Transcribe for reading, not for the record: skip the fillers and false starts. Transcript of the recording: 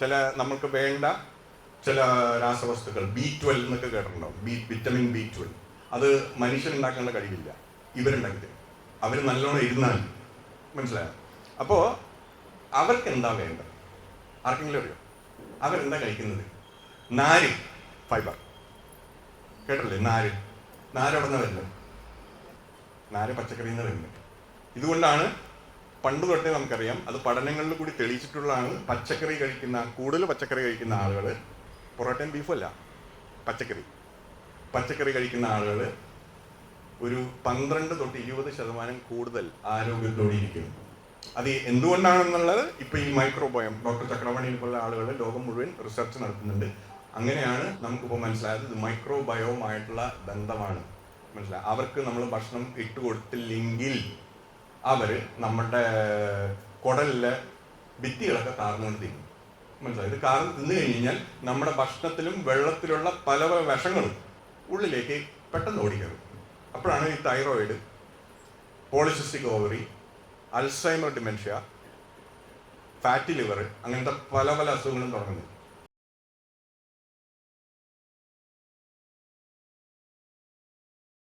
ചില നമ്മൾക്ക് വേണ്ട ചില രാസവസ്തുക്കൾ B12 എന്നൊക്കെ കേട്ടിട്ടുണ്ടാവും. വിറ്റമിൻ B12 അത് മനുഷ്യനുണ്ടാക്കേണ്ട കഴിവില്ല, ഇവരുണ്ടാക്കി തരും. അവർ നല്ലോണം ഇരുന്നാൽ മനസ്സിലായോ? അപ്പോൾ അവർക്ക് എന്താ വേണ്ടത്? ആർക്കെങ്കിലും അറിയോ? അവരെന്താ കഴിക്കുന്നത്? നാര്, ഫൈബർ കേട്ടല്ലേ? നാര് എവിടെ നിന്ന് വരുന്നത്? നാര് പച്ചക്കറിയിൽ നിന്ന് വരുന്നത്. ഇതുകൊണ്ടാണ് പണ്ട് തൊട്ടേ നമുക്കറിയാം, അത് പഠനങ്ങളിൽ കൂടി തെളിയിച്ചിട്ടുള്ളതാണ്. കൂടുതൽ പച്ചക്കറി കഴിക്കുന്ന ആളുകൾ, പൊറോട്ടയും ബീഫും അല്ല, പച്ചക്കറി കഴിക്കുന്ന ആളുകൾ ഒരു 12 തൊട്ട് 20% കൂടുതൽ ആരോഗ്യത്തോടെ ഇരിക്കുന്നു. അത് എന്തുകൊണ്ടാണെന്നുള്ളത് ഇപ്പം ഈ മൈക്രോബയോം, ഡോക്ടർ ചക്രവാണിയെ പോലുള്ള ആളുകൾ ലോകം മുഴുവൻ റിസർച്ച് നടത്തുന്നുണ്ട്. അങ്ങനെയാണ് നമുക്കിപ്പോൾ മനസ്സിലായത് ഇത് മൈക്രോബയോം ആയിട്ടുള്ള ബന്ധമാണ്. മനസ്സിലായി? അവർക്ക് നമ്മൾ ഭക്ഷണം ഇട്ട് കൊടുത്തില്ലെങ്കിൽ അവർ നമ്മുടെ കുടലിലെ ഭിത്തികളൊക്കെ കാർന്നുകൊണ്ട് തിന്നും. മനസ്സിലായി? ഇത് കാർന്ന് തിന്നു കഴിഞ്ഞാൽ നമ്മുടെ ഭക്ഷണത്തിലും വെള്ളത്തിലുള്ള പല വിഷങ്ങളും ഉള്ളിലേക്ക് പെട്ടെന്ന് ഓടിക്കയറും. അപ്പോഴാണ് ഈ thyroid, polycystic ovary, Alzheimer dementia, fatty liver, അങ്ങനത്തെ പല അസുഖങ്ങളും തുടങ്ങുന്നത്.